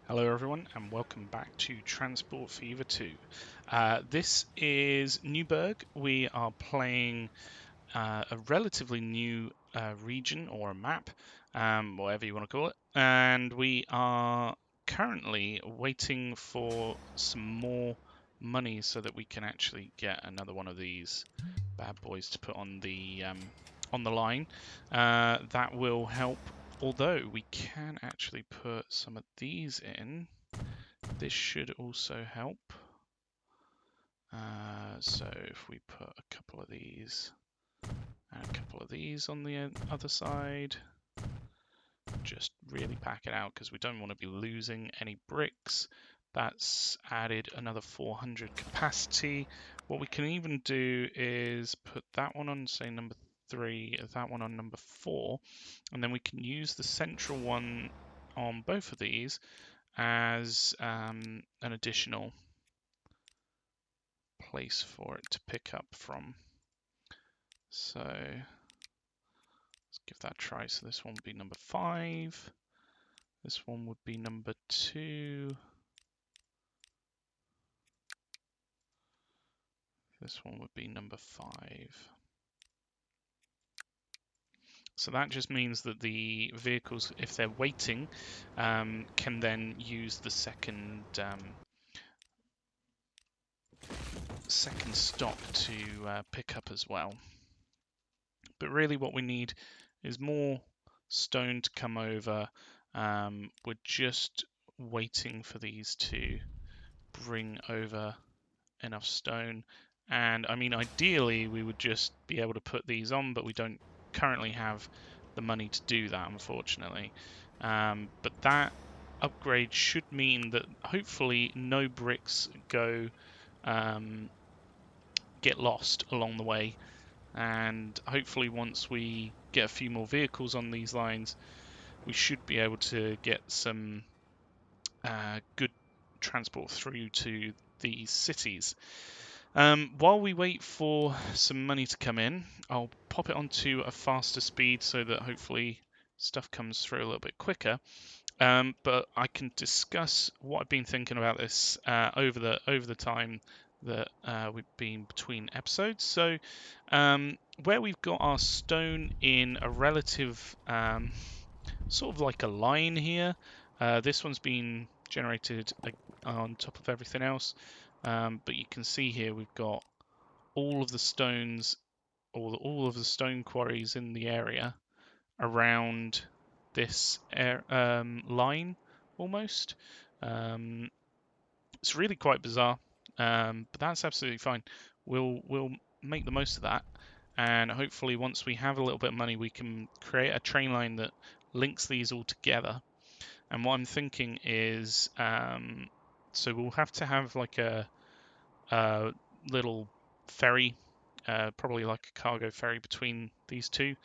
Hello everyone and welcome back to Transport Fever 2. This is NeoBurgh. We are playing a relatively new region or a map, whatever you want to call it, and we are currently waiting for some more money so that we can actually get another one of these bad boys to put on the line. That will help. Although we can actually put some of these in, this should also help. So if we put a couple of these and a couple of these on the other side, just really pack it out because we don't want to be losing any bricks. That's added another 400 capacity. What we can even do is put that one on, say, number 3, that one on number 4, and then we can use the central one on both of these as an additional place for it to pick up from. So let's give that a try. So this one would be number 5. This one would be number 2. This one would be number 5. So that just means that the vehicles, if they're waiting, can then use the second stop to pick up as well. But really what we need is more stone to come over. We're just waiting for these to bring over enough stone. And I mean, ideally, we would just be able to put these on, but we don't currently have the money to do that, unfortunately. But that upgrade should mean that hopefully no bricks get lost along the way. And hopefully once we get a few more vehicles on these lines, we should be able to get some good transport through to these cities. While we wait for some money to come in, I'll pop it onto a faster speed so that hopefully stuff comes through a little bit quicker. But I can discuss what I've been thinking about this over the time that we've been between episodes. So where we've got our stone in a relative sort of like a line here, this one's been generated on top of everything else. But you can see here we've got all of the stones, or all of the stone quarries in the area around this line almost. It's really quite bizarre, but that's absolutely fine. We'll make the most of that, and hopefully once we have a little bit of money, we can create a train line that links these all together. And what I'm thinking is, so we'll have to have like a little ferry, probably like a cargo ferry between these two,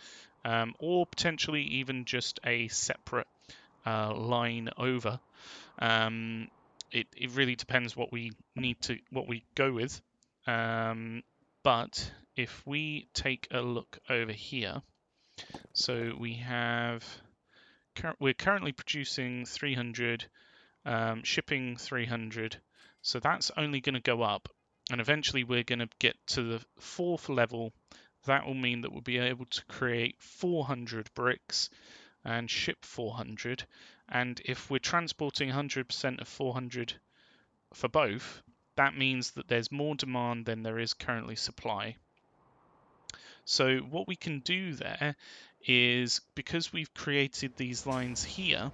or potentially even just a separate line over. It really depends what we go with. But if we take a look over here, so we're currently producing 300, shipping 300, so that's only going to go up, and eventually we're going to get to the 4th level. That will mean that we'll be able to create 400 bricks and ship 400, and if we're transporting 100% of 400 for both, that means that there's more demand than there is currently supply. So what we can do there is, because we've created these lines here,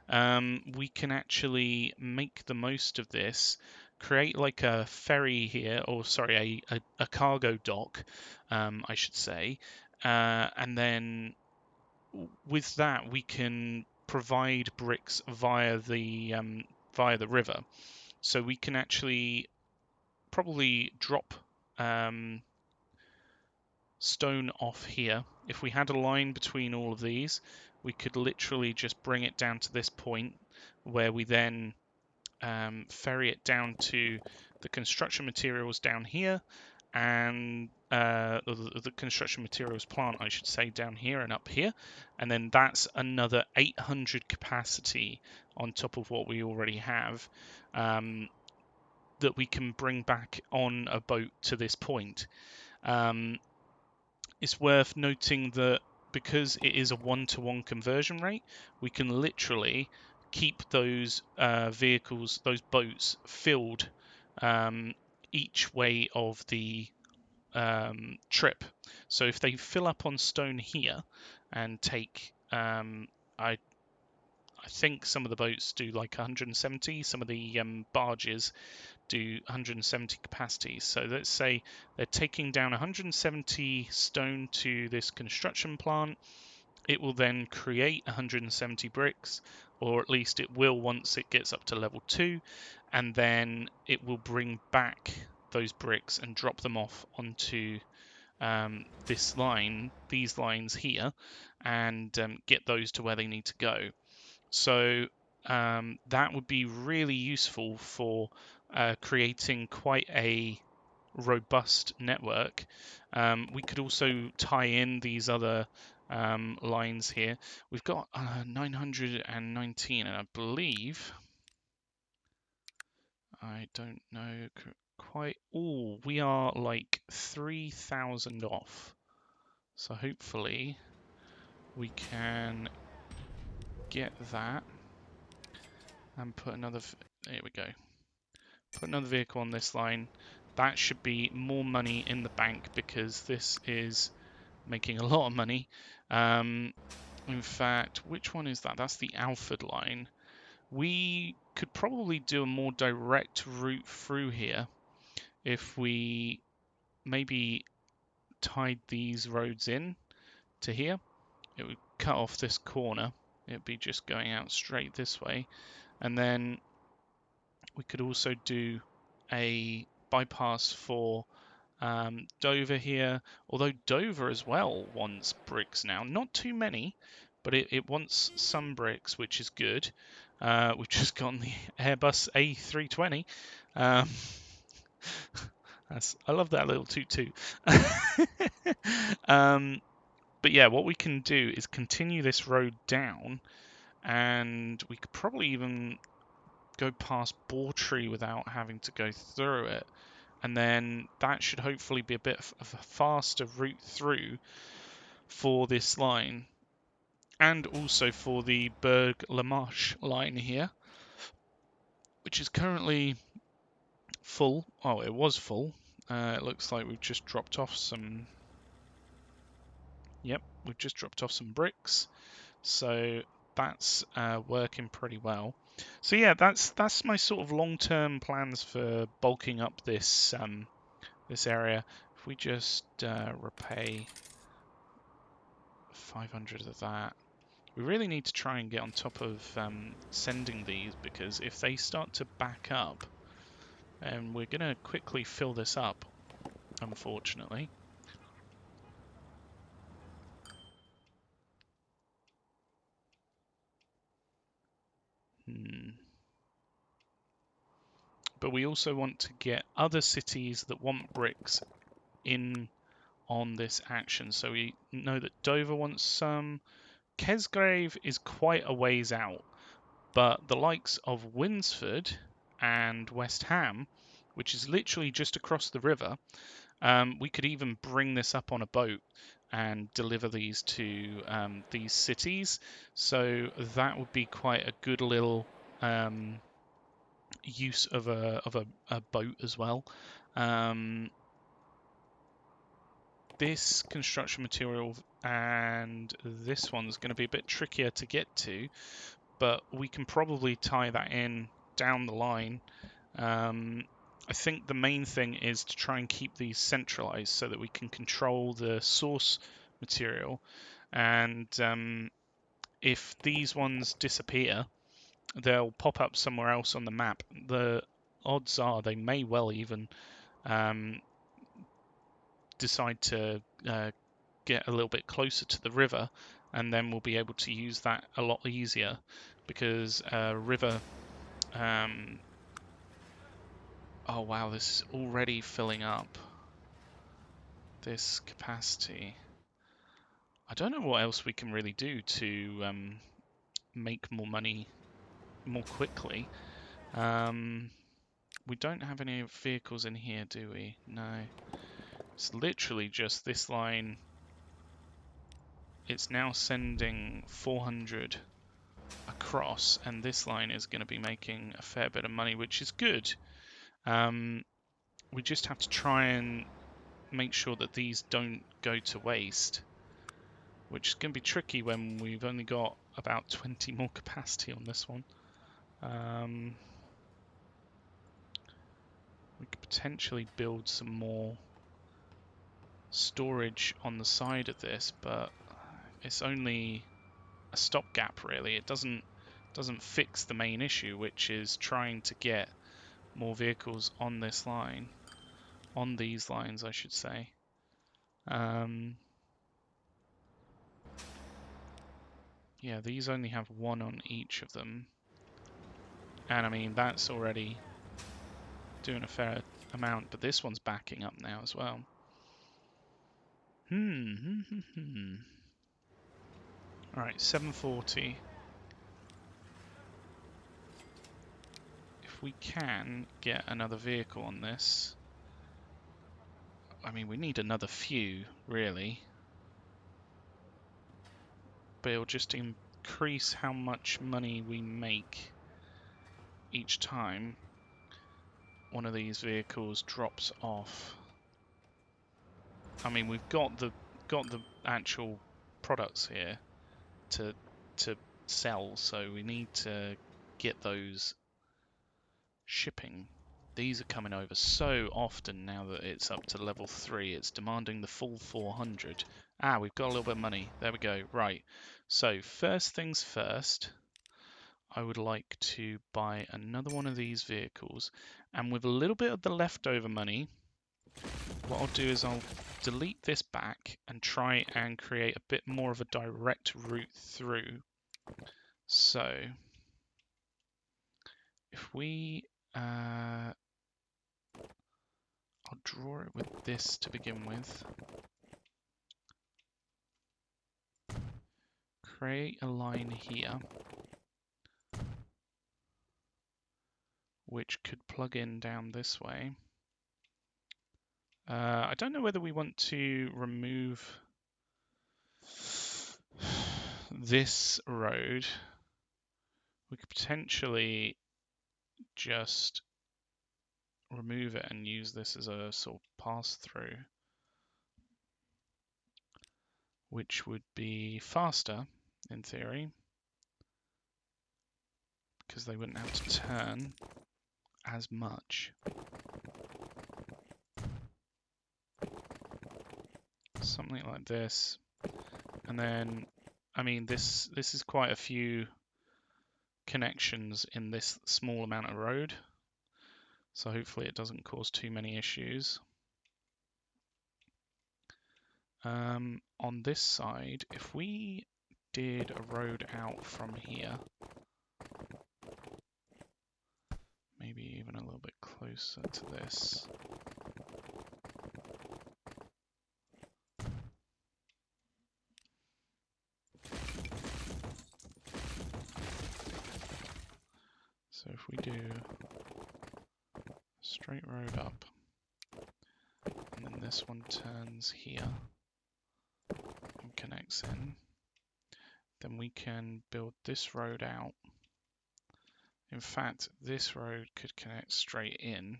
we can actually make the most of this, create like a ferry here, or sorry, a cargo dock, I should say, and then with that we can provide bricks via the river. So we can actually probably drop stone off here. If we had a line between all of these, we could literally just bring it down to this point, where we then ferry it down to the construction materials down here, and the construction materials plant, I should say, down here and up here, and then that's another 800 capacity on top of what we already have, that we can bring back on a boat to this point. It's worth noting that because it is a 1-to-1 conversion rate, we can literally keep those vehicles, those boats, filled each way of the trip. So if they fill up on stone here and take, I think some of the boats do like 170, some of the barges do 170 capacities. So let's say they're taking down 170 stone to this construction plant. It will then create 170 bricks, or at least it will once it gets up to level 2, and then it will bring back those bricks and drop them off onto this line, these lines here, and get those to where they need to go. So that would be really useful for creating quite a robust network. We could also tie in these other lines here. We've got 919, and I believe, I don't know quite, oh, we are like 3,000 off. So hopefully we can get that and put another, there we go. Put another vehicle on this line. That should be more money in the bank because this is making a lot of money. In fact, which one is that? That's the Alford line. We could probably do a more direct route through here if we maybe tied these roads in to here. It would cut off this corner. It would be just going out straight this way. And then we could also do a bypass for Dover here, although Dover as well wants bricks now. Not too many, but it wants some bricks, which is good. We've just gotten the Airbus A320. I love that little toot-toot. But yeah, what we can do is continue this road down, and we could probably even go past Bawtry without having to go through it. And then that should hopefully be a bit of a faster route through for this line, and also for the Burgh Marsh line here, which is currently full. Oh, it was full. It looks like we've just dropped off some. Yep, we've just dropped off some bricks, so that's working pretty well. So yeah, that's my sort of long-term plans for bulking up this this area. If we just repay 500 of that, we really need to try and get on top of sending these, because if they start to back up, and we're going to quickly fill this up, unfortunately. But we also want to get other cities that want bricks in on this action. So we know that Dover wants some. Kesgrave is quite a ways out, but the likes of Winsford and West Ham, which is literally just across the river, we could even bring this up on a boat and deliver these to these cities. So that would be quite a good little use of a boat as well. This construction material and this one's going to be a bit trickier to get to, but we can probably tie that in down the line. I think the main thing is to try and keep these centralized so that we can control the source material. And if these ones disappear, they'll pop up somewhere else on the map. The odds are they may well even decide to get a little bit closer to the river, and then we'll be able to use that a lot easier, because river oh wow, this is already filling up. this capacity. I don't know what else we can really do to make more money more quickly. We don't have any vehicles in here, do we? No. It's literally just this line. It's now sending 400 across, and this line is going to be making a fair bit of money, which is good. We just have to try and make sure that these don't go to waste, which is going to be tricky when we've only got about 20 more capacity on this one. We could potentially build some more storage on the side of this, but it's only a stopgap really. It doesn't fix the main issue, which is trying to get more vehicles on this line, on these lines I should say. Yeah, these only have one on each of them, and I mean that's already doing a fair amount, but this one's backing up now as well. Alright, 740. If we can get another vehicle on this, I mean we need another few really, but it'll just increase how much money we make each time one of these vehicles drops off. I mean we've got the actual products here to sell, so we need to get those shipping. These are coming over so often now that it's up to level 3. It's demanding the full 400. Ah, we've got a little bit of money. There we go. Right. So first things first, I would like to buy another one of these vehicles, and with a little bit of the leftover money, what I'll do is I'll delete this back and try and create a bit more of a direct route through. So if we I'll draw it with this to begin with. Create a line here, which could plug in down this way. I don't know whether we want to remove this road. We could potentially just remove it and use this as a sort of pass-through, which would be faster in theory, because they wouldn't have to turn as much. Something like this, and then I mean this is quite a few connections in this small amount of road, so hopefully it doesn't cause too many issues. On this side, if we did a road out from here, maybe even a little bit closer to this. So if we do a straight road up, and then this one turns here and connects in, then we can build this road out. In fact, this road could connect straight in.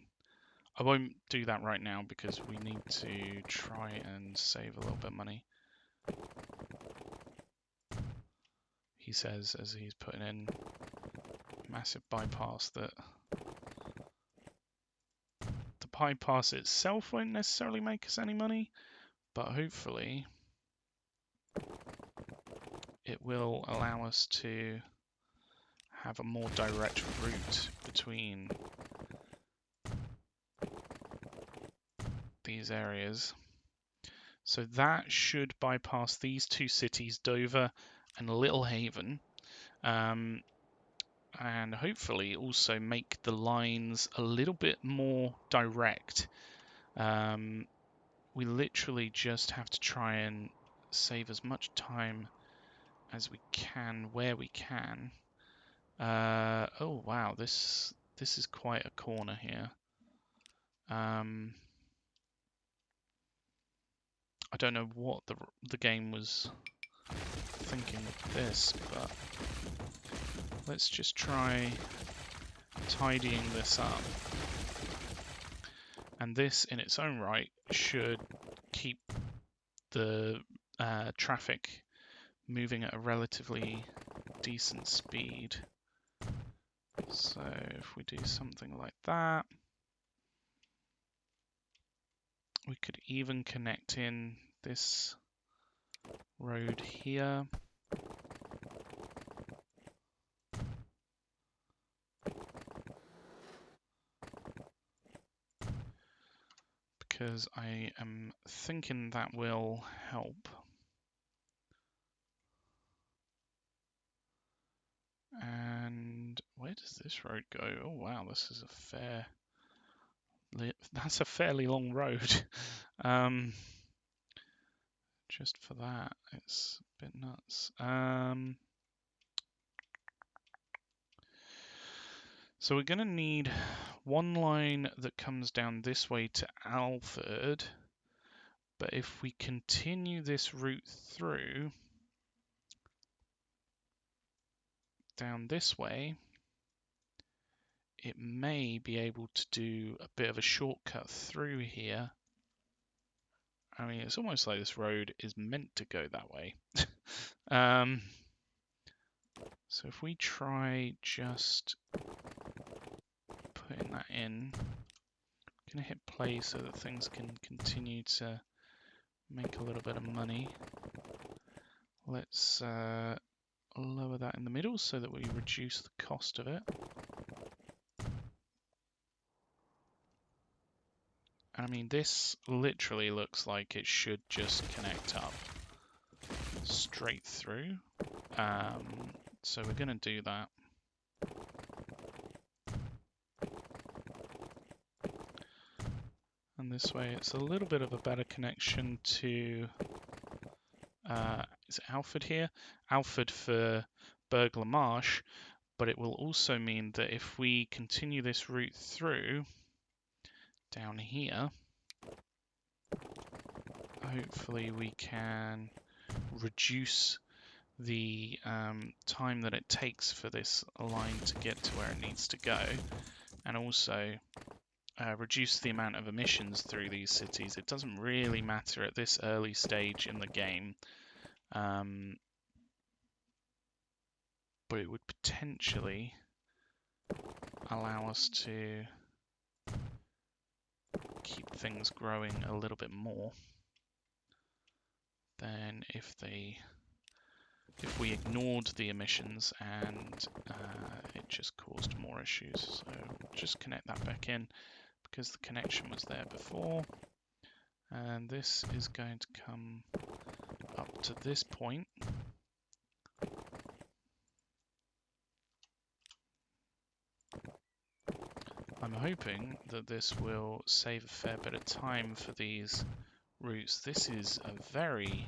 I won't do that right now because we need to try and save a little bit of money. He says as he's putting in massive bypass that the bypass itself won't necessarily make us any money, but hopefully it will allow us to have a more direct route between these areas. So that should bypass these two cities, Dover and Littlehaven, and hopefully also make the lines a little bit more direct. we literally just have to try and save as much time as we can where we can. Oh wow, this is quite a corner here. I don't know what the game was thinking with this, but let's just try tidying this up. And this in its own right should keep the traffic moving at a relatively decent speed. So if we do something like that, we could even connect in this road here. Because I am thinking that will help. And where does this road go? Oh wow, this is that's a fairly long road. Just for that, it's a bit nuts. So we're going to need one line that comes down this way to Alford, but if we continue this route through down this way, it may be able to do a bit of a shortcut through here. I mean, it's almost like this road is meant to go that way. So if we try just putting that in, I'm going to hit play so that things can continue to make a little bit of money. Let's lower that in the middle so that we reduce the cost of it. I mean, this literally looks like it should just connect up straight through. So we're going to do that. And this way it's a little bit of a better connection to, is it Alford here? Alford for Burgh Marsh, but it will also mean that if we continue this route through down here, hopefully we can reduce the time that it takes for this line to get to where it needs to go, and also reduce the amount of emissions through these cities. It doesn't really matter at this early stage in the game, but it would potentially allow us to keep things growing a little bit more than if we ignored the emissions and it just caused more issues. So just connect that back in because the connection was there before. And this is going to come up to this point. I'm hoping that this will save a fair bit of time for these routes. This is a very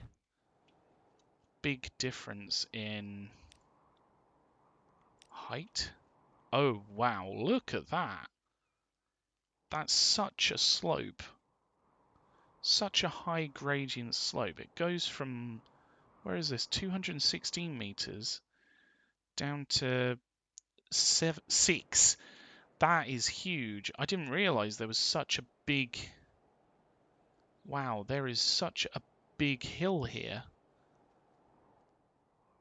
big difference in height. Oh wow, look at that. That's such a slope. Such a high gradient slope. It goes from, where is this, 216 meters down to 6. That is huge. I didn't realize there was such a big, wow, there is such a big hill here.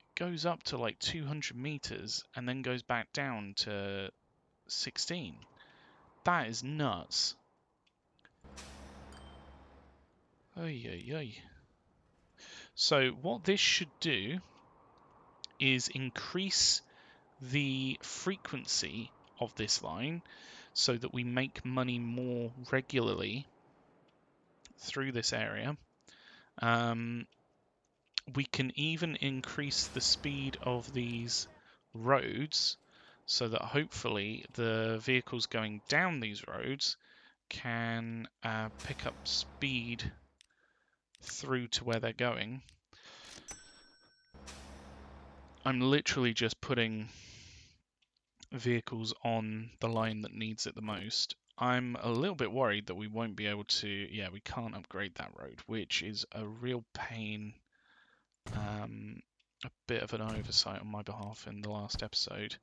It goes up to like 200 meters and then goes back down to 16. That is nuts. Oy, oy, oy. So what this should do is increase the frequency of this line so that we make money more regularly through this area. We can even increase the speed of these roads so that hopefully the vehicles going down these roads can pick up speed through to where they're going. I'm literally just putting vehicles on the line that needs it the most. I'm a little bit worried that we won't be able to, yeah, we can't upgrade that road, which is a real pain. A bit of an oversight on my behalf in the last episode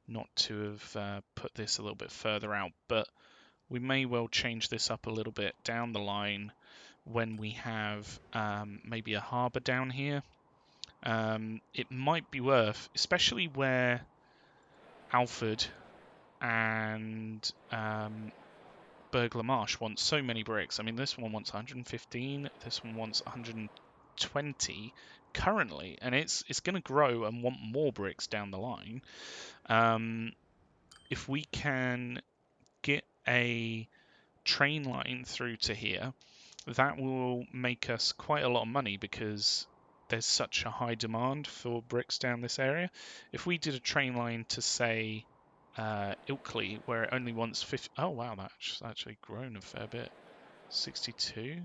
not to have put this a little bit further out, but we may well change this up a little bit down the line when we have maybe a harbour down here. It might be worth, especially where Alford and Burgh Marsh wants so many bricks. I mean, this one wants 115, this one wants 120 currently, and it's going to grow and want more bricks down the line. If we can get a train line through to here, that will make us quite a lot of money because there's such a high demand for bricks down this area. If we did a train line to, say, Ilkley, where it only wants 50... Oh, wow, that's actually grown a fair bit. 62?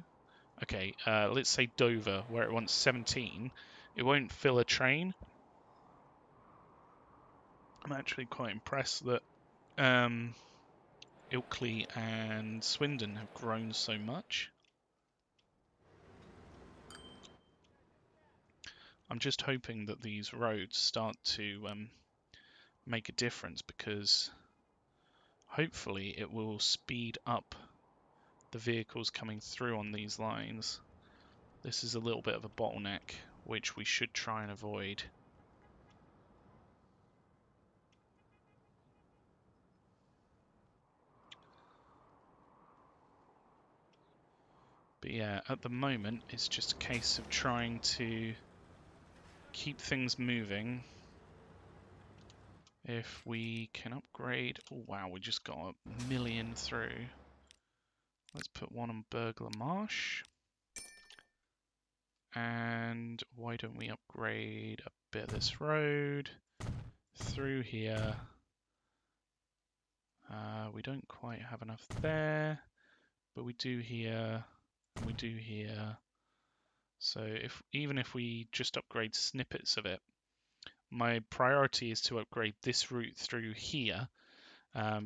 Okay, let's say Dover, where it wants 17. It won't fill a train. I'm actually quite impressed that Ilkley and Swindon have grown so much. I'm just hoping that these roads start to make a difference, because hopefully it will speed up the vehicles coming through on these lines. This is a little bit of a bottleneck, which we should try and avoid. But yeah, at the moment it's just a case of trying to keep things moving. If we can upgrade... Oh wow, we just got 1 million through. Let's put one on Burgh Marsh. And why don't we upgrade a bit of this road through here? We don't quite have enough there, but we do here, and we do here. So even if we just upgrade snippets of it, my priority is to upgrade this route through here,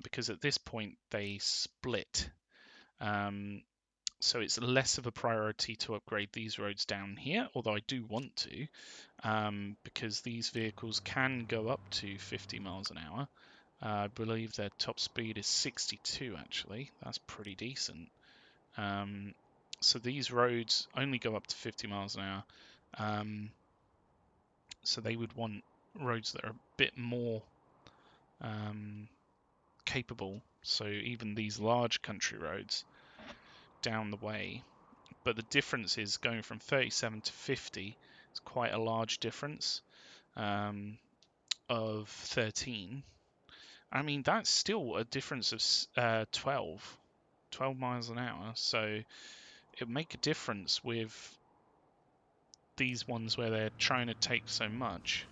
because at this point they split. So it's less of a priority to upgrade these roads down here, although I do want to, because these vehicles can go up to 50 miles an hour. I believe their top speed is 62 actually. That's pretty decent. So these roads only go up to 50 miles an hour. So they would want roads that are a bit more capable. So even these large country roads down the way. But the difference is going from 37 to 50 is quite a large difference of 13. I mean, that's still a difference of 12 miles an hour. So it would make a difference with these ones where they're trying to take so much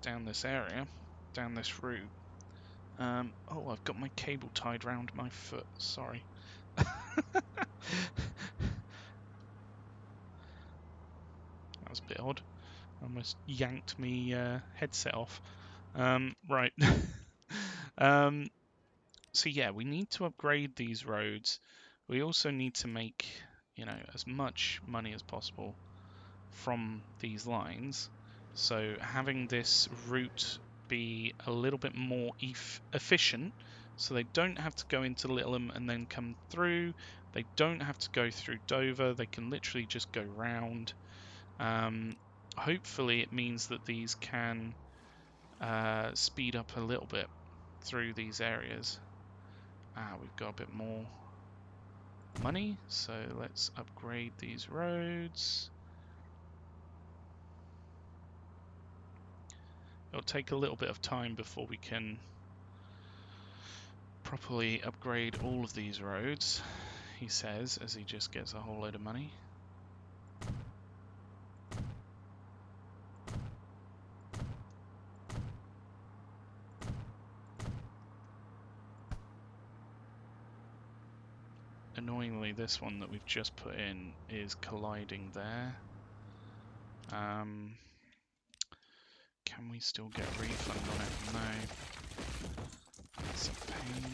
down this area, down this route. Oh, I've got my cable tied round my foot. Sorry. That was a bit odd. Almost yanked me headset off. Right. So yeah, we need to upgrade these roads. We also need to make, as much money as possible from these lines. So having this route be a little bit more efficient, so they don't have to go into Littleham and then come through. They don't have to go through Dover. They can literally just go round. Hopefully it means that these can speed up a little bit through these areas. We've got a bit more money, so let's upgrade these roads. It'll take a little bit of time before we can properly upgrade all of these roads, he says, as he just gets a whole load of money. Annoyingly, this one that we've just put in is colliding there. Can we still get a refund on it? No. That's a pain.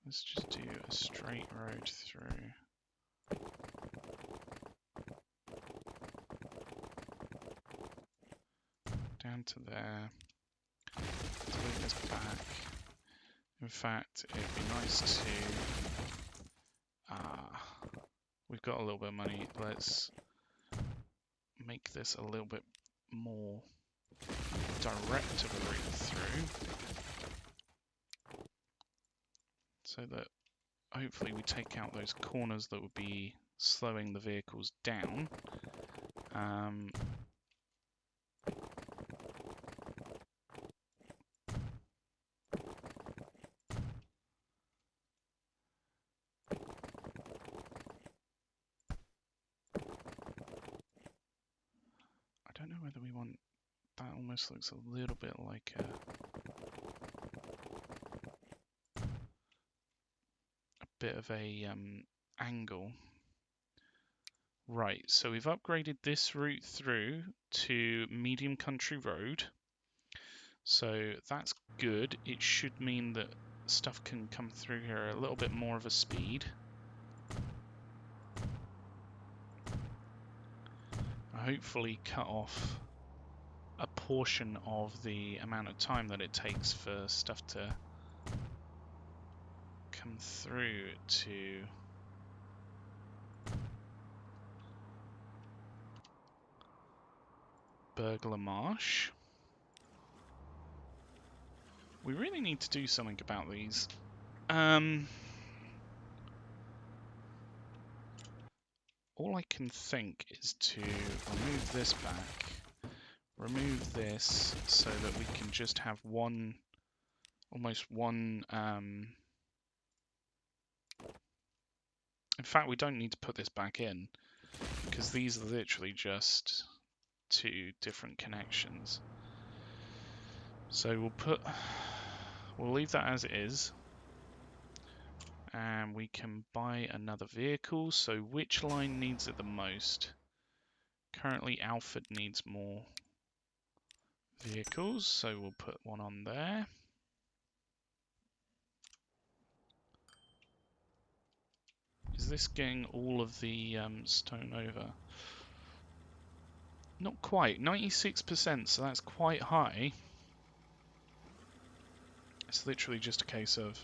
Let's just do a straight road through. Down to there. Take this back. In fact, it'd be nice to... we've got a little bit of money. Let's make this a little bit more direct of a route through. So that hopefully we take out those corners that would be slowing the vehicles down. I don't know whether we want... That almost looks a little bit like a bit of a angle. Right, so we've upgraded this route through to medium country road. So that's good. It should mean that stuff can come through here at a little bit more of a speed. Hopefully cut off a portion of the amount of time that it takes for stuff to come through to Burgh Marsh. We really need to do something about these. All I can think is to remove this back, remove this so that we can just have one, almost one, in fact we don't need to put this back in because these are literally just two different connections. So we'll leave that as it is. And we can buy another vehicle. So which line needs it the most? Currently Alford needs more vehicles, so we'll put one on there. Is this getting all of the stone over? Not quite, 96%, so that's quite high. It's literally just a case of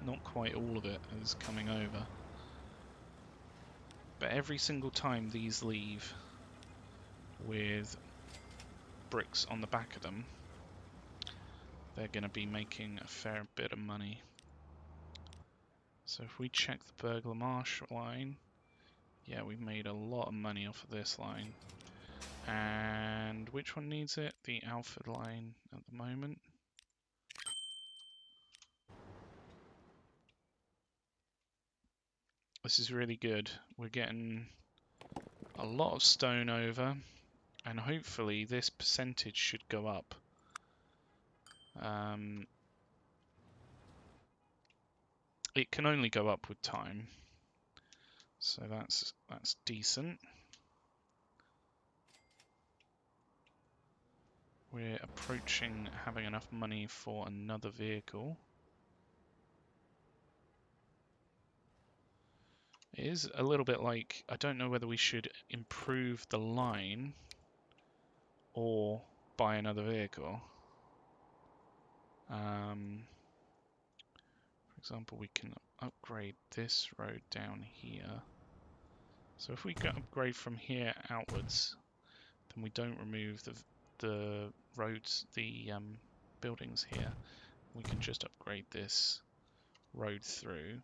not quite all of it is coming over. But every single time these leave with bricks on the back of them, they're going to be making a fair bit of money. So if we check the Burgh Marsh line, yeah, we've made a lot of money off of this line. And which one needs it? The Alford line at the moment. This is really good. We're getting a lot of stone over, and hopefully this percentage should go up. It can only go up with time, so that's decent. We're approaching having enough money for another vehicle. It is a little bit like, I don't know whether we should improve the line or buy another vehicle. For example, we can upgrade this road down here. So if we can upgrade from here outwards, then we don't remove the roads, the buildings here. We can just upgrade this road through.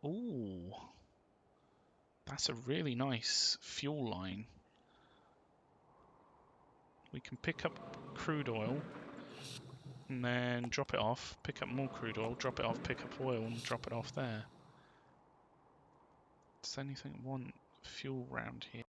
Ooh, that's a really nice fuel line. We can pick up crude oil and then drop it off, pick up more crude oil, drop it off, pick up oil and drop it off there. Does anything want fuel round here?